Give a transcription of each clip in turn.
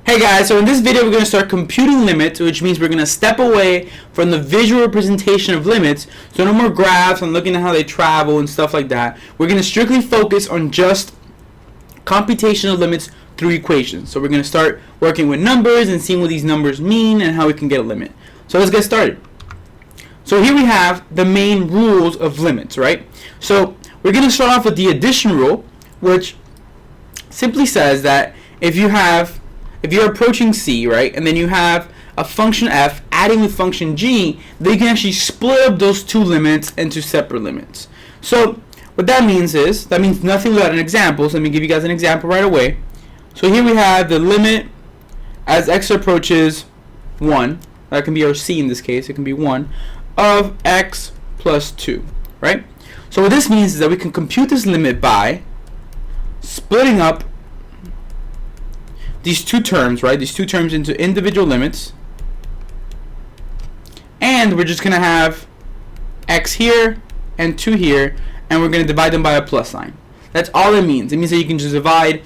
Hey guys, so in this video we're going to start computing limits, which means we're going to step away from the visual representation of limits, so no more graphs and looking at how they travel and stuff like that. We're going to strictly focus on just computation of limits through equations. So we're going to start working with numbers and seeing what these numbers mean and how we can get a limit. So let's get started. So here we have the main rules of limits, right? So we're going to start off with the addition rule, which simply says that if you're approaching C, right, and then you have a function f adding with function g, then you can actually split up those two limits into separate limits. So what that means is, that means nothing without an example. So let me give you guys an example right away. So here we have the limit as x approaches 1, that can be our C in this case, it can be 1, of x plus 2, right? So what this means is that we can compute this limit by splitting up these two terms, right? These two terms into individual limits, and we're just gonna have x here and 2 here, and we're gonna divide them by a plus sign. That's all it means. It means that you can just divide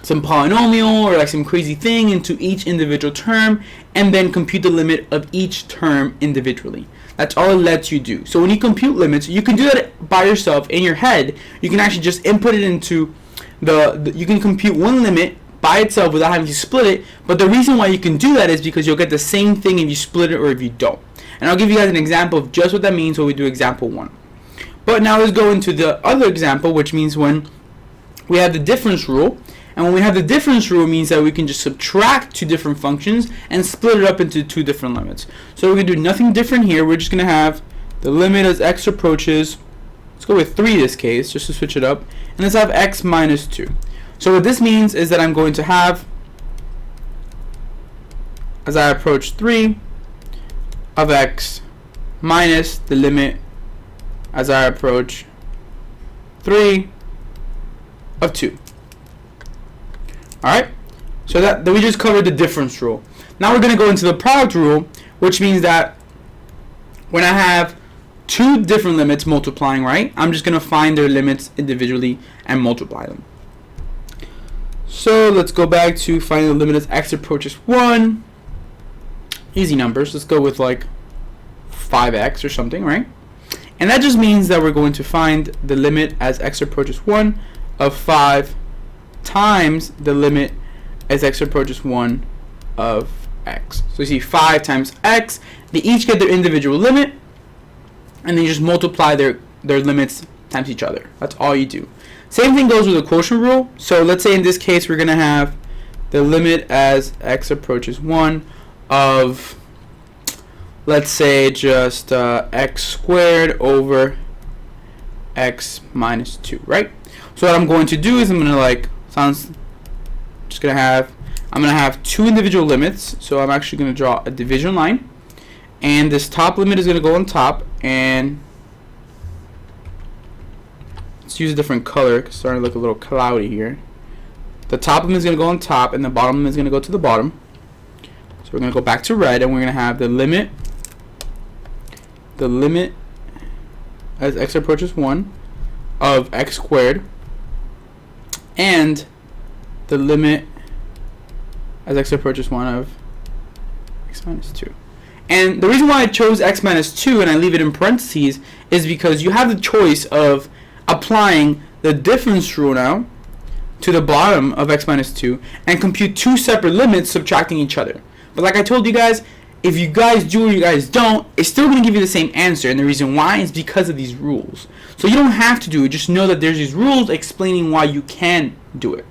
some polynomial or like some crazy thing into each individual term, and then compute the limit of each term individually. That's all it lets you do. So when you compute limits, you can do that by yourself in your head. You can actually just input it into you can compute one limit by itself without having to split it, but the reason why you can do that is because you'll get the same thing if you split it or if you don't. And I'll give you guys an example of just what that means when we do example 1. But now let's go into the other example, which means when we have the difference rule. And when we have the difference rule, it means that we can just subtract two different functions and split it up into two different limits. So we're going to do nothing different here. We're just going to have the limit as x approaches, let's go with 3 in this case, just to switch it up, and let's have x minus 2. So what this means is that I'm going to have, as I approach 3, of x minus the limit as I approach 3 of 2. Alright, so that we just covered the difference rule. Now we're going to go into the product rule, which means that when I have two different limits multiplying, right, I'm just going to find their limits individually and multiply them. So let's go back to finding the limit as x approaches 1. Easy numbers. Let's go with like 5x or something, right? And that just means that we're going to find the limit as x approaches 1 of 5 times the limit as x approaches 1 of x. So you see 5 times x. They each get their individual limit, and then you just multiply their limits times each other. That's all you do. Same thing goes with the quotient rule. So let's say in this case we're going to have the limit as x approaches 1 of, let's say, just x squared over x minus 2, right? So what I'm going to do is I'm going to I'm going to have two individual limits. So I'm actually going to draw a division line, and this top limit is going to go on top, and let's use a different color because it's starting to look a little cloudy here. The top limit is going to go on top, and the bottom limit is going to go to the bottom. So we're going to go back to red, and we're going to have the limit as x approaches 1 of x squared, and the limit as x approaches 1 of x minus 2. And the reason why I chose x minus 2 and I leave it in parentheses is because you have the choice of applying the difference rule now to the bottom of x minus 2 and compute two separate limits subtracting each other. But like I told you guys, if you guys do or you guys don't, it's still going to give you the same answer, and the reason why is because of these rules. So you don't have to do it, just know that there's these rules explaining why you can do it.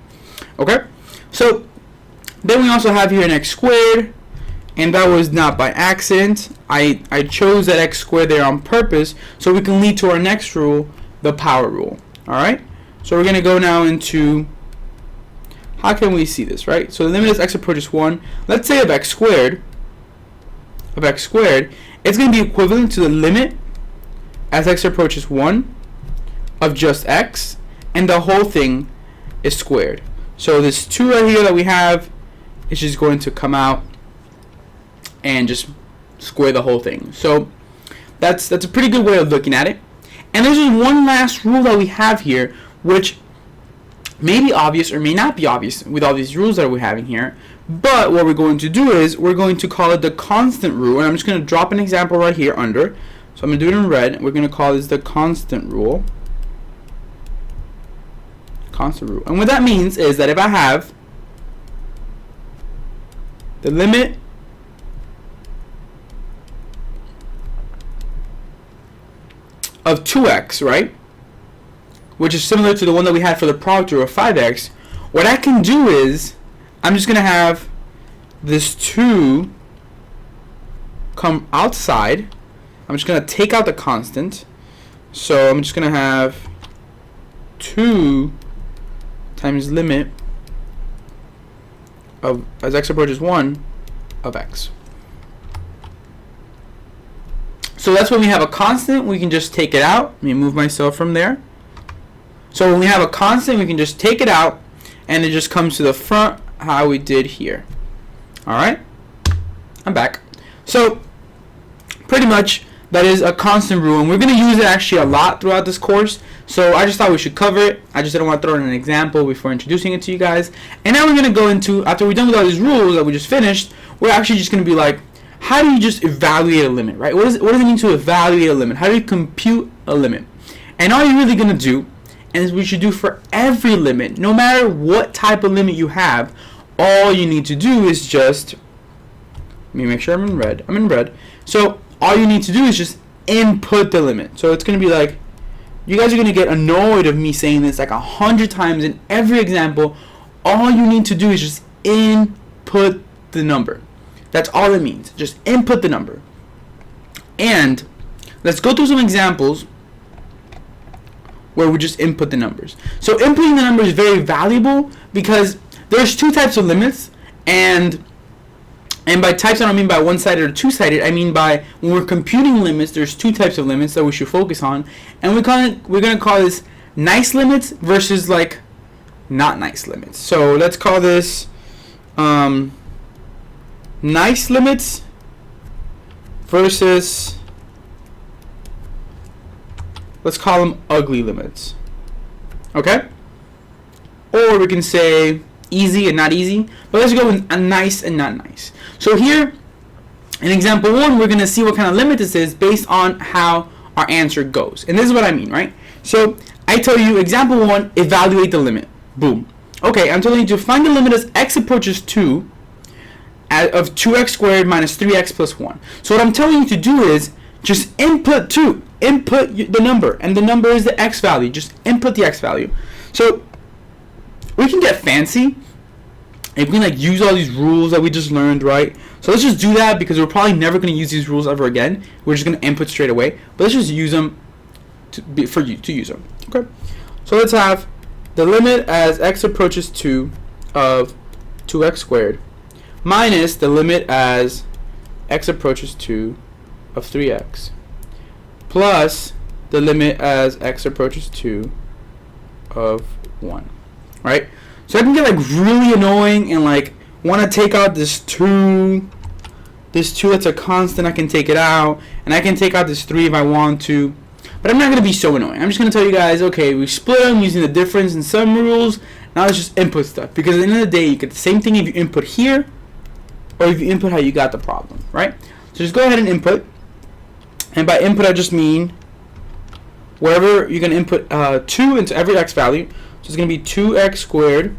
Okay? So then we also have here an x squared, and that was not by accident. I chose that x squared there on purpose so we can lead to our next rule, the power rule. Alright? So we're going to go now into, how can we see this, right? So the limit as x approaches 1, let's say of x squared, it's going to be equivalent to the limit as x approaches 1 of just x, and the whole thing is squared. So this 2 right here that we have is just going to come out and just square the whole thing. So that's a pretty good way of looking at it. And there's just one last rule that we have here, which may be obvious or may not be obvious with all these rules that we're having here. But what we're going to do is we're going to call it the constant rule, and I'm just going to drop an example right here under. So I'm going to do it in red. We're going to call this the constant rule. Constant rule. And what that means is that if I have the limit of 2x, right, which is similar to the one that we had for the product rule of 5x, what I can do is I'm just going to have this 2 come outside. I'm just going to take out the constant. So I'm just going to have 2 times limit of, as x approaches 1, of x. So that's when we have a constant, we can just take it out. Let me move myself from there. So when we have a constant, we can just take it out, and it just comes to the front how we did here. Alright, I'm back. So pretty much that is a constant rule, and we're going to use it actually a lot throughout this course. So I just thought we should cover it. I just didn't want to throw in an example before introducing it to you guys. And now we're going to go into, after we're done with all these rules that we just finished, we're actually just going to be like, how do you just evaluate a limit, right? What does it mean to evaluate a limit? How do you compute a limit? And all you're really going to do, and as we should do for every limit, no matter what type of limit you have, all you need to do is just, let me make sure I'm in red. I'm in red. So all you need to do is just input the limit. So it's going to be like, you guys are going to get annoyed of me saying this like 100 times in every example. All you need to do is just input the number. That's all it means. Just input the number. And let's go through some examples where we just input the numbers. So inputting the number is very valuable because there's two types of limits, and by types I don't mean by one-sided or two-sided. I mean by when we're computing limits, there's two types of limits that we should focus on, and we're gonna call this nice limits versus like not nice limits. So let's call this nice limits versus, let's call them ugly limits. Okay? Or we can say easy and not easy, but let's go with a nice and not nice. So here in example 1, we're going to see what kind of limit this is based on how our answer goes. And this is what I mean, right? So I tell you, example 1, evaluate the limit. Boom. Okay, I'm telling you to find the limit as x approaches 2 of 2x squared minus 3x plus 1. So what I'm telling you to do is just input 2. Input the number, and the number is the x value. Just input the x value. So we can get fancy and we can like use all these rules that we just learned, right? So let's just do that because we're probably never going to use these rules ever again. We're just going to input straight away. But let's just use them for you to use them. Okay. So let's have the limit as x approaches 2 of 2x squared minus the limit as x approaches 2 of 3x plus the limit as x approaches 2 of 1. Right? So I can get like really annoying and like want to take out this 2. This 2 that's a constant, I can take it out. And I can take out this 3 if I want to. But I'm not going to be so annoying. I'm just going to tell you guys, okay, we split them using the difference in some rules. Now let's just input stuff. Because at the end of the day, you get the same thing if you input here or if you input how you got the problem, right? So just go ahead and input. And by input, I just mean wherever you're going to input 2 into every x value. So it's going to be 2x squared,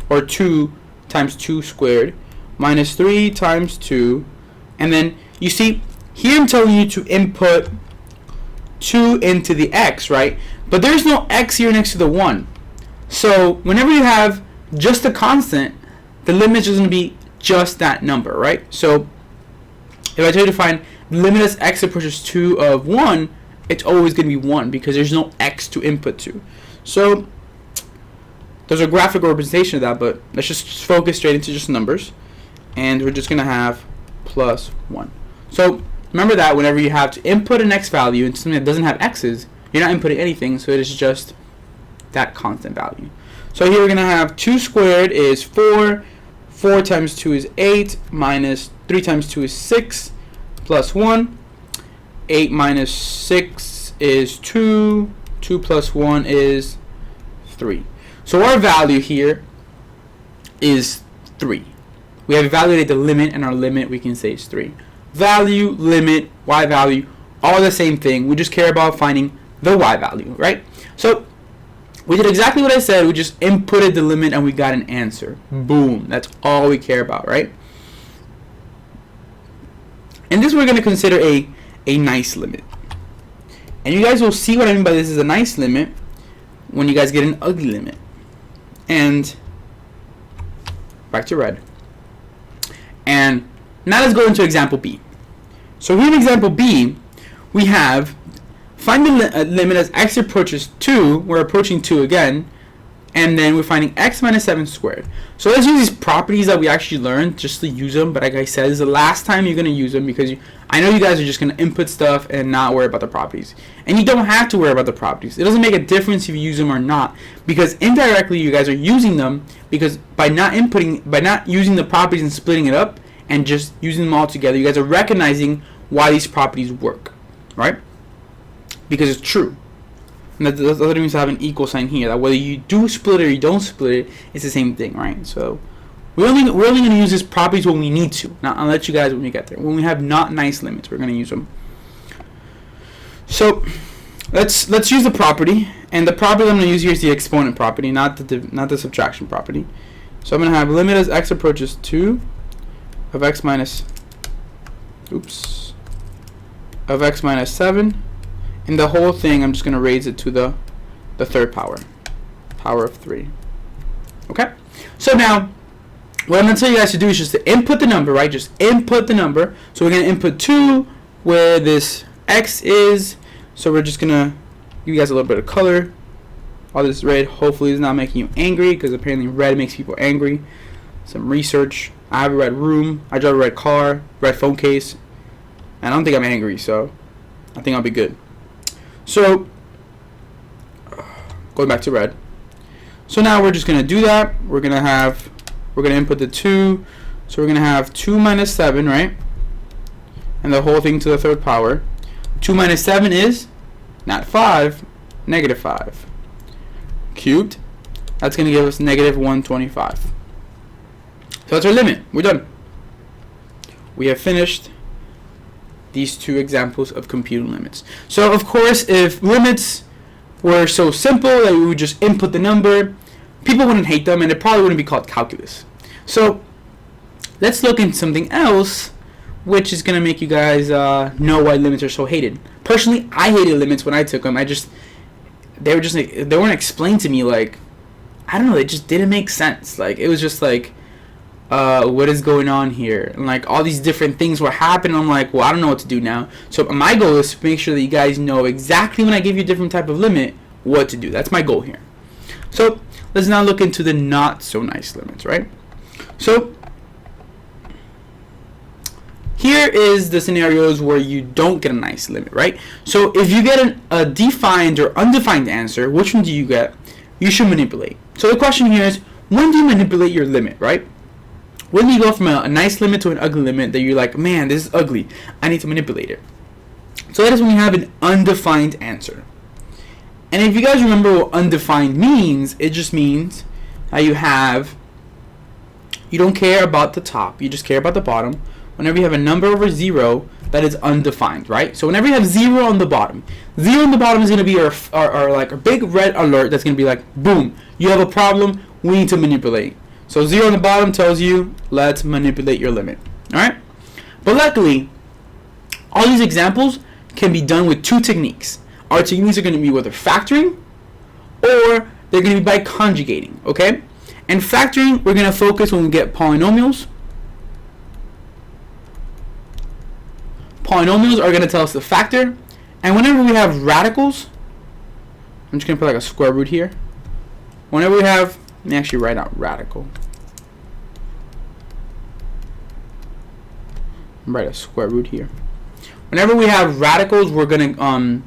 or 2 times 2 squared, minus 3 times 2. And then, you see, here I'm telling you to input 2 into the x, right? But there's no x here next to the 1. So whenever you have just a constant, the limit is going to be just that number, right? So if I tell you to find the limit as x approaches 2 of 1, it's always going to be 1 because there's no x to input to. So there's a graphical representation of that, but let's just focus straight into just numbers. And we're just going to have plus 1. So remember that whenever you have to input an x value into something that doesn't have x's, you're not inputting anything, so it is just that constant value. So here we're going to have 2 squared is 4, 4 times 2 is 8, minus 3 times 2 is 6, plus 1. 8 minus 6 is 2, 2 plus 1 is 3. So our value here is 3. We have evaluated the limit, and our limit we can say is 3. Value, limit, y value, all the same thing. We just care about finding the y value, right? So we did exactly what I said. We just inputted the limit and we got an answer. Boom. That's all we care about, right? And this we're going to consider a nice limit. And you guys will see what I mean by this is a nice limit when you guys get an ugly limit. And back to red. And now let's go into example B. So here in example B, we have find the limit as x approaches 2. We're approaching 2 again. And then we're finding x minus 7 squared. So let's use these properties that we actually learned just to use them. But like I said, this is the last time you're going to use them because I know you guys are just going to input stuff and not worry about the properties. And you don't have to worry about the properties. It doesn't make a difference if you use them or not. Because indirectly you guys are using them because by not using the properties and splitting it up and just using them all together, you guys are recognizing why these properties work. Right? Because it's true. And that doesn't mean to have an equal sign here. That whether you do split it or you don't split it, it's the same thing, right? So we're only going to use these properties when we need to. Now I'll let you guys when we get there. When we have not nice limits, we're going to use them. So let's use the property, and the property I'm going to use here is the exponent property, not the subtraction property. So I'm going to have limit as x approaches 2 of x minus 7. And the whole thing, I'm just going to raise it to the third power of 3. Okay? So now, what I'm going to tell you guys to do is just to input the number, right? Just input the number. So we're going to input 2 where this x is. So we're just going to give you guys a little bit of color. All this red hopefully is not making you angry because apparently red makes people angry. Some research. I have a red room. I drive a red car, red phone case. And I don't think I'm angry, so I think I'll be good. So, going back to red. So now we're just going to do that. We're going to input the 2. So we're going to have 2 minus 7, right? And the whole thing to the third power. 2 minus 7 is not 5, negative 5. Cubed. That's going to give us negative 125. So that's our limit. We're done. We have finished these 2 examples of computing limits. So of course, if limits were so simple that we would just input the number, people wouldn't hate them and it probably wouldn't be called calculus. So let's look into something else which is going to make you guys know why limits are so hated. Personally, I hated limits when I took them. They weren't explained to me, like, I don't know, they just didn't make sense. Like, it was just like, what is going on here? And like all these different things were happening. I'm like, well, I don't know what to do now. So my goal is to make sure that you guys know exactly when I give you a different type of limit, what to do. That's my goal here. So let's now look into the not so nice limits, right? So here is the scenarios where you don't get a nice limit, right? So if you get a defined or undefined answer, which one do you get? You should manipulate. So the question here is, when do you manipulate your limit, right? When do you go from a nice limit to an ugly limit that you're like, man, this is ugly, I need to manipulate it? So that is when you have an undefined answer. And if you guys remember what undefined means, it just means that you don't care about the top, you just care about the bottom. Whenever you have a number over 0, that is undefined, right? So whenever you have 0 on the bottom, 0 on the bottom is going to be our like a big red alert that's going to be like, boom, you have a problem, we need to manipulate. So 0 on the bottom tells you, let's manipulate your limit. Alright? But luckily, all these examples can be done with 2 techniques. Our techniques are going to be whether factoring or they're going to be by conjugating. Okay? And factoring, we're going to focus when we get polynomials. Polynomials are going to tell us the factor. And whenever we have radicals, I'm just going to put like a square root here. Whenever we have, let me actually write out radical. Write a square root here. Whenever we have radicals, we're going to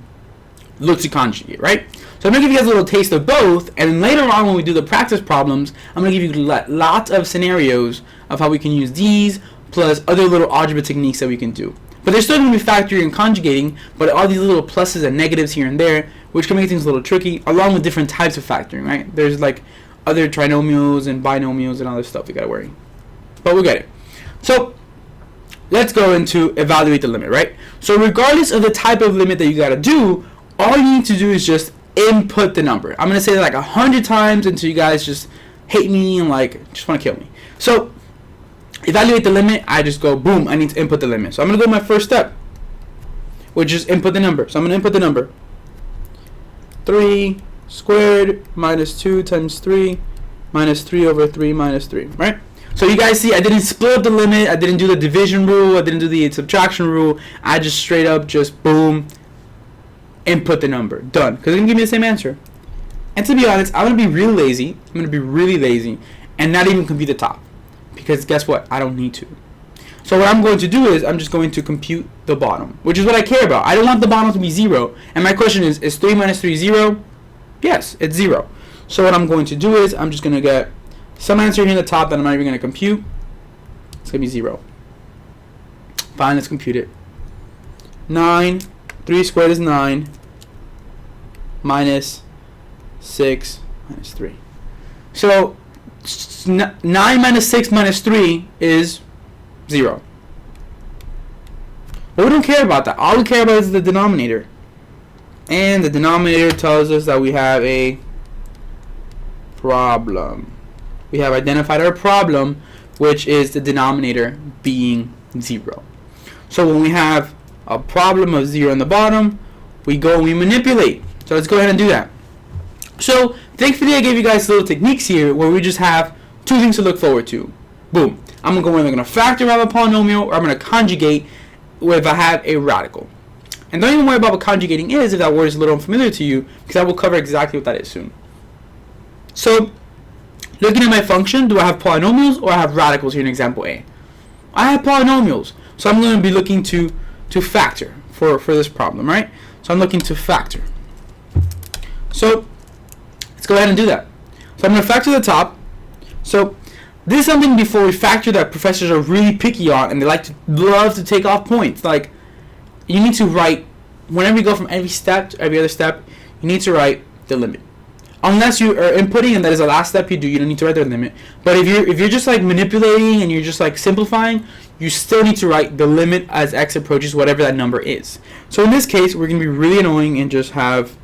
look to conjugate, right? So I'm going to give you guys a little taste of both, and later on when we do the practice problems, I'm going to give you lots of scenarios of how we can use these, plus other little algebra techniques that we can do. But there's still going to be factoring and conjugating, but all these little pluses and negatives here and there, which can make things a little tricky, along with different types of factoring, right? There's like other trinomials and binomials and other stuff you gotta worry. But we'll get it. So let's go into evaluate the limit, right? So regardless of the type of limit that you gotta do, all you need to do is just input the number. I'm gonna say that like 100 times until you guys just hate me and like just want to kill me. So evaluate the limit. I just go boom. I need to input the limit. So I'm gonna go my first step, which is input the number. So I'm gonna input the number 3 squared minus 2 times 3 minus 3 over 3 minus 3, right? So you guys see I didn't split up the limit, I didn't do the division rule, I didn't do the subtraction rule, I just straight up just boom, input the number, done, because it's going to give me the same answer. And to be honest, I'm going to be really lazy, and not even compute the top, because guess what, I don't need to. So what I'm going to do is I'm just going to compute the bottom, which is what I care about. I don't want the bottom to be 0, and my question is 3 minus 3 0? Yes, it's 0. So what I'm going to do is I'm just going to get some answer here in the top that I'm not even going to compute. It's going to be 0. Fine, let's compute it. 9, 3 squared is 9, minus 6 minus 3. So 9 minus 6 minus 3 is 0. But we don't care about that. All we care about is the denominator. And the denominator tells us that we have a problem. We have identified our problem, which is the denominator being 0. So when we have a problem of 0 in the bottom, we go and we manipulate. So let's go ahead and do that. So thankfully I gave you guys little techniques here where we just have two things to look forward to. Boom. I'm going to go in, I'm going to factor out a polynomial, or I'm going to conjugate if I have a radical. And don't even worry about what conjugating is if that word is a little unfamiliar to you, because I will cover exactly what that is soon. So looking at my function, do I have polynomials or I have radicals here in example A? I have polynomials. So I'm going to be looking to factor for this problem, right? So I'm looking to factor. So let's go ahead and do that. So I'm going to factor the top. So this is something before we factor that professors are really picky on, and they love to take off points. Like, you need to write, whenever you go from every step to every other step, you need to write the limit. Unless you are inputting and that is the last step you do, you don't need to write the limit. But if you're just like manipulating and you're just like simplifying, you still need to write the limit as x approaches whatever that number is. So in this case, we're going to be really annoying and just have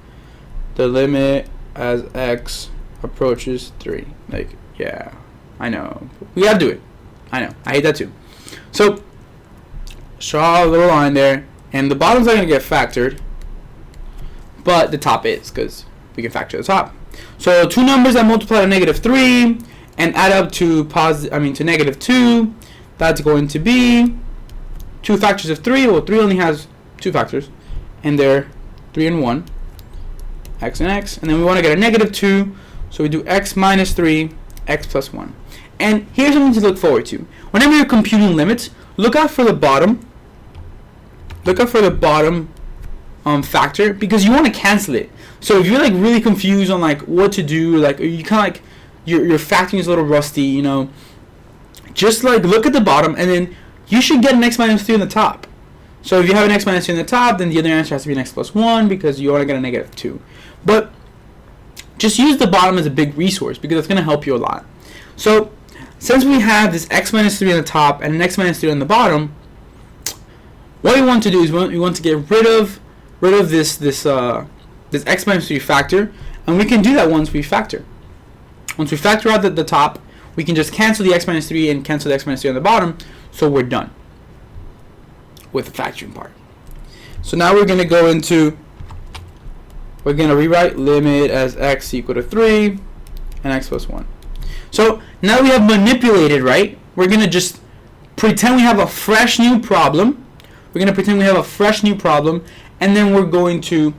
the limit as x approaches 3. Like, yeah, I know. We gotta do it. I know. I hate that too. So draw a little line there, and the bottom's not going to get factored, but the top is, because we can factor the top. So two numbers that multiply to -3 and add up to to -2. That's going to be 2 factors of 3. Well, 3 only has 2 factors, and they're 3 and 1, x and x. And then we want to get a -2, so we do x minus 3, x plus 1. And here's something to look forward to. Whenever you're computing limits, look out for the bottom. Look out for the bottom factor, because you want to cancel it. So if you're like really confused on like what to do, like you kind of like your factoring is a little rusty, you know, just like look at the bottom, and then you should get an x minus 3 on the top. So if you have an x minus 3 on the top, then the other answer has to be an x plus 1, because you want to get a -2. But just use the bottom as a big resource, because it's going to help you a lot. So since we have this x minus 3 on the top and an x minus 3 on the bottom, what we want to do is we want to get rid of this x minus 3 factor, and we can do that once we factor. Once we factor out the top, we can just cancel the x minus 3 and cancel the x minus 3 on the bottom, so we're done with the factoring part. So now we're going to go into, we're going to rewrite limit as x equal to 3 and x plus 1. So now we have manipulated, right? We're going to just pretend we have a fresh new problem. We're going to pretend we have a fresh new problem, and then we're going to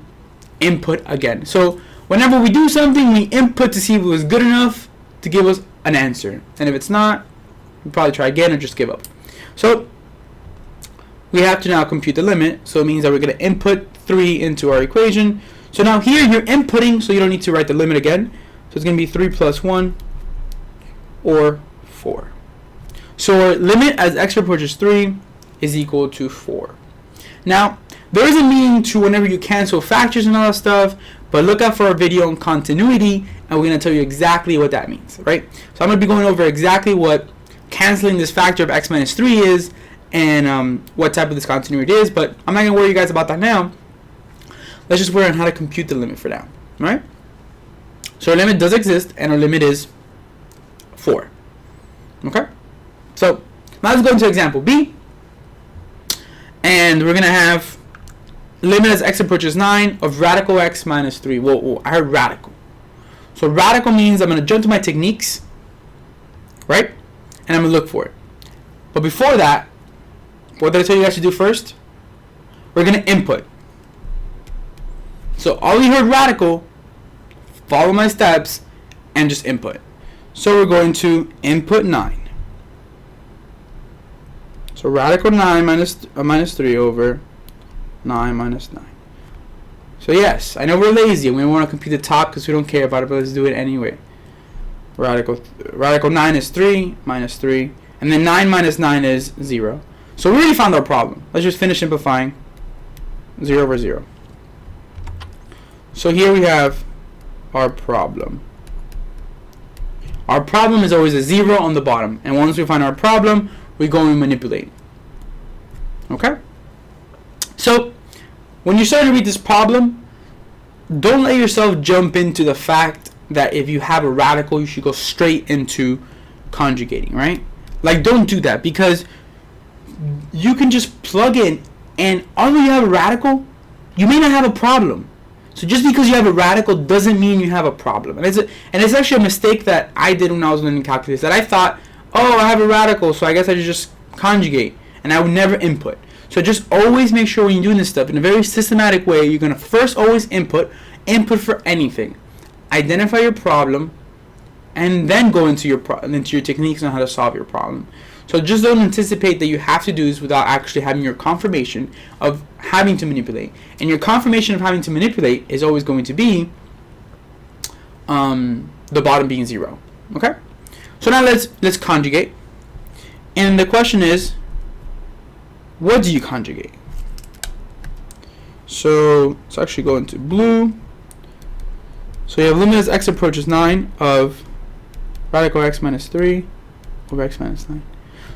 input again. So whenever we do something, we input to see if it was good enough to give us an answer. And if it's not, we'll probably try again or just give up. So we have to now compute the limit. So it means that we're going to input 3 into our equation. So now here you're inputting, so you don't need to write the limit again. So it's going to be 3 plus 1 or 4. So our limit as x approaches 3 is equal to 4. Now, there is a meaning to whenever you cancel factors and all that stuff, But look out for our video on continuity, and we're going to tell you exactly what that means, right? So I'm going to be going over exactly what canceling this factor of x minus 3 is, and what type of discontinuity it is, but I'm not going to worry you guys about that now. Let's just worry on how to compute the limit for now, alright? So our limit does exist, and our limit is 4. Okay? So now let's go into example B, and we're going to have limit as x approaches 9 of radical x minus 3. Whoa, I heard radical. So radical means I'm going to jump to my techniques, right? And I'm going to look for it. But before that, what did I tell you guys to do first? We're going to input. So all you heard radical, follow my steps, and just input. So we're going to input 9. So radical 9 minus 3 over 9 minus 9. So yes, I know we're lazy and we don't want to compute the top because we don't care about it, but let's do it anyway. Radical 9 is 3 minus 3, and then 9 minus 9 is 0. So we already found our problem. Let's just finish simplifying. 0 over 0. So here we have our problem. Our problem is always a 0 on the bottom, and once we find our problem, we go and manipulate. Okay? So when you start to read this problem, don't let yourself jump into the fact that if you have a radical, you should go straight into conjugating, right? Like, don't do that, because you can just plug in, and although you have a radical, you may not have a problem. So just because you have a radical doesn't mean you have a problem. And it's actually a mistake that I did when I was learning calculus, that I thought, oh, I have a radical, so I guess I should just conjugate, and I would never input. So just always make sure when you're doing this stuff in a very systematic way, you're going to first always input for anything. Identify your problem, and then go into your techniques on how to solve your problem. So just don't anticipate that you have to do this without actually having your confirmation of having to manipulate. And your confirmation of having to manipulate is always going to be the bottom being 0. Okay? So now let's conjugate. And the question is, what do you conjugate? So let's actually go into blue. So you have limit as x approaches 9 of radical x minus 3 over x minus 9.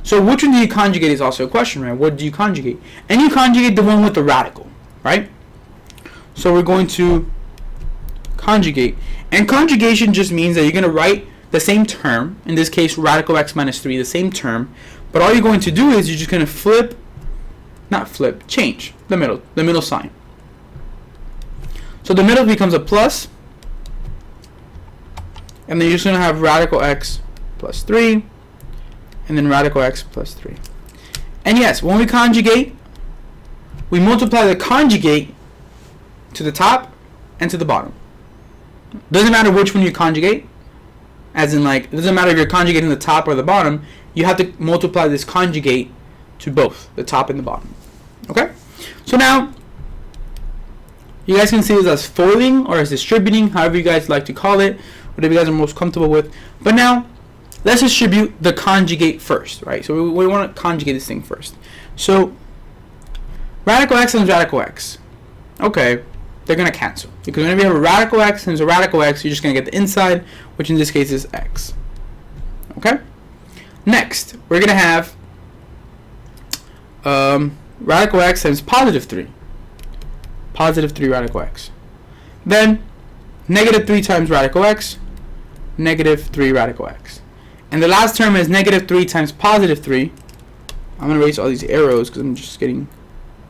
So which one do you conjugate is also a question, right? What do you conjugate? And you conjugate the one with the radical, right? So we're going to conjugate. And conjugation just means that you're going to write the same term, in this case radical x minus 3, the same term, but all you're going to do is you're just going to change the middle sign. So the middle becomes a plus, and then you're just going to have radical x plus 3, and then radical x plus 3. And yes, when we conjugate, we multiply the conjugate to the top and to the bottom. Doesn't matter which one you conjugate, as in, like, it doesn't matter if you're conjugating the top or the bottom, you have to multiply this conjugate to both the top and the bottom. Okay? So now, you guys can see this as foiling or as distributing, however you guys like to call it, whatever you guys are most comfortable with. But now, let's distribute the conjugate first, right? So we want to conjugate this thing first. So radical x times radical x. Okay, they're going to cancel. Because whenever you have a radical x times a radical x, you're just going to get the inside, which in this case is x. Okay? Next, we're going to have radical x times positive 3. Positive 3 radical x. Then negative 3 times radical x, negative 3 radical x. And the last term is negative 3 times positive 3. I'm going to erase all these arrows because I'm just getting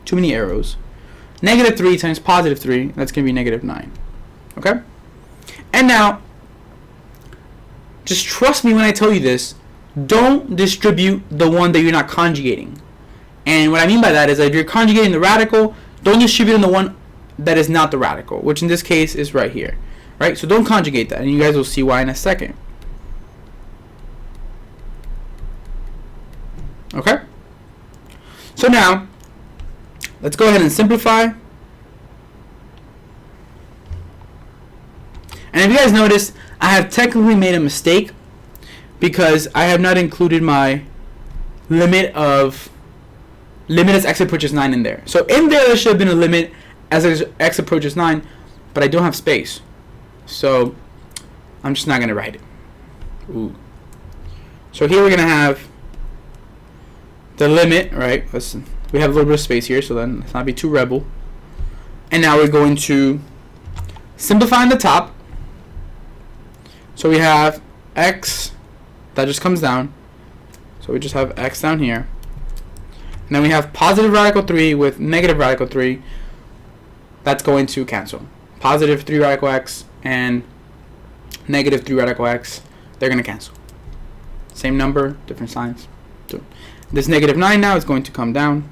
too many arrows. Negative 3 times positive 3, that's going to be negative 9. Okay? And now, just trust me when I tell you this, don't distribute the one that you're not conjugating. And what I mean by that is that if you're conjugating the radical, don't distribute in the one that is not the radical, which in this case is right here. Right? So don't conjugate that, and you guys will see why in a second. Okay? So now, let's go ahead and simplify. And if you guys notice, I have technically made a mistake because I have not included my limit as x approaches 9 in there. So in there should have been a limit as x approaches 9, but I don't have space. So I'm just not going to write it. Ooh. So here we're going to have the limit, right? We have a little bit of space here, so then let's not be too rebel. And now we're going to simplify on the top. So we have x, that just comes down. So we just have x down here. And then we have positive radical 3 with negative radical 3. That's going to cancel. Positive 3 radical x and negative 3 radical x, they're going to cancel. Same number, different signs. So this negative 9 now is going to come down.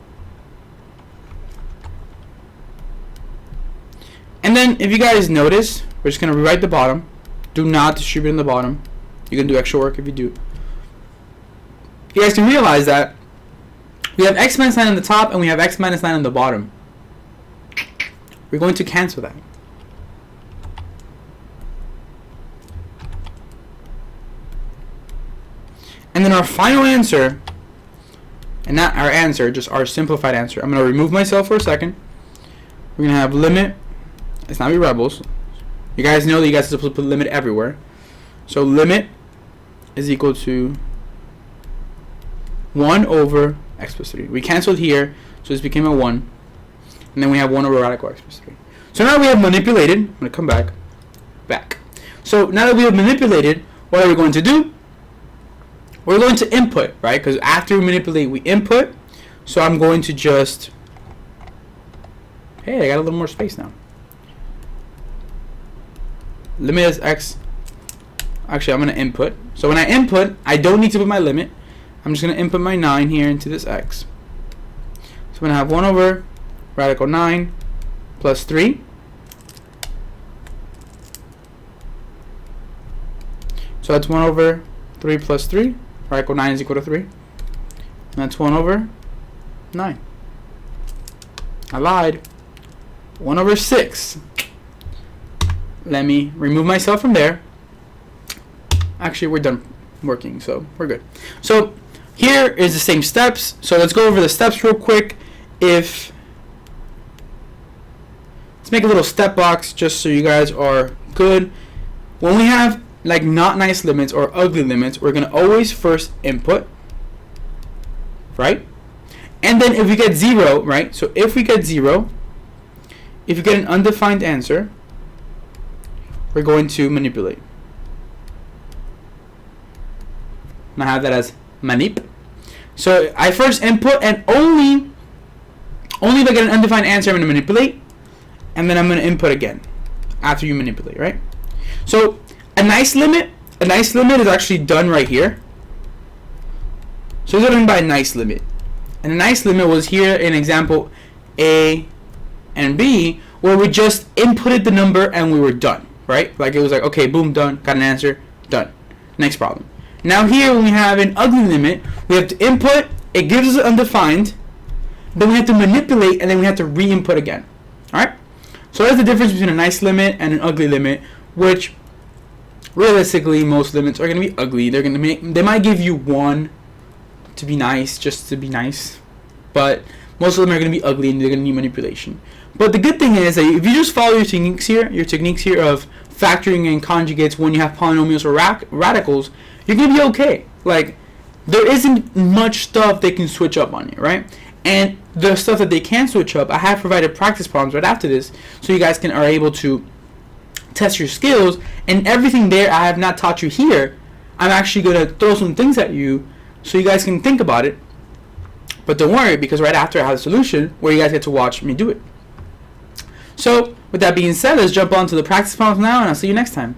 And then if you guys notice, we're just going to rewrite the bottom. Do not distribute in the bottom. You can do extra work if you do. You guys can realize that we have x minus 9 on the top and we have x minus 9 on the bottom. We're going to cancel that. And then our final answer, and not our answer, just our simplified answer. I'm going to remove myself for a second. We're going to have limit. Let's not be rebels. You guys know that you guys are supposed to put limit everywhere. So limit is equal to 1 over x plus 3. We canceled here, so this became a 1. And then we have 1 over radical x plus 3. So now we have manipulated. I'm going to come back. So now that we have manipulated, what are we going to do? We're going to input, right? Because after we manipulate, we input. So I'm going to just, hey, I got a little more space now. Limit is x. Actually, I'm going to input. So when I input, I don't need to put my limit. I'm just going to input my 9 here into this x. So I'm going to have 1 over radical 9 plus 3. So that's 1 over 3 plus 3. Radical 9 is equal to 3. And that's 1 over 9. I lied. 1 over 6. Let me remove myself from there. Actually, we're done working, so we're good. So here is the same steps. So let's go over the steps real quick. Let's make a little step box just so you guys are good. When we have like not nice limits or ugly limits, we're gonna always first input, right? And then if we get 0, right? So if we get 0, if you get an undefined answer, we're going to manipulate. And I have that as manip. So I first input, and only if I get an undefined answer, I'm going to manipulate, and then I'm going to input again after you manipulate, right? So a nice limit is actually done right here. So what do I mean by a nice limit? And a nice limit was here in example A and B, where we just inputted the number and we were done, right? Like it was like, okay, boom, done, got an answer, done. Next problem. Now here when we have an ugly limit, we have to input, it gives us undefined, then we have to manipulate, and then we have to re-input again. Alright? So that's the difference between a nice limit and an ugly limit, which realistically most limits are going to be ugly. They might give you 1 to be nice, just to be nice, but most of them are going to be ugly and they're going to need manipulation. But the good thing is that if you just follow your techniques here of factoring in conjugates when you have polynomials or radicals, you're going to be okay. Like, there isn't much stuff they can switch up on you, right? And the stuff that they can switch up, I have provided practice problems right after this, so you guys are able to test your skills. And everything there I have not taught you here, I'm actually going to throw some things at you so you guys can think about it. But don't worry, because right after I have a solution where you guys get to watch me do it. So with that being said, let's jump on to the practice problems now, and I'll see you next time.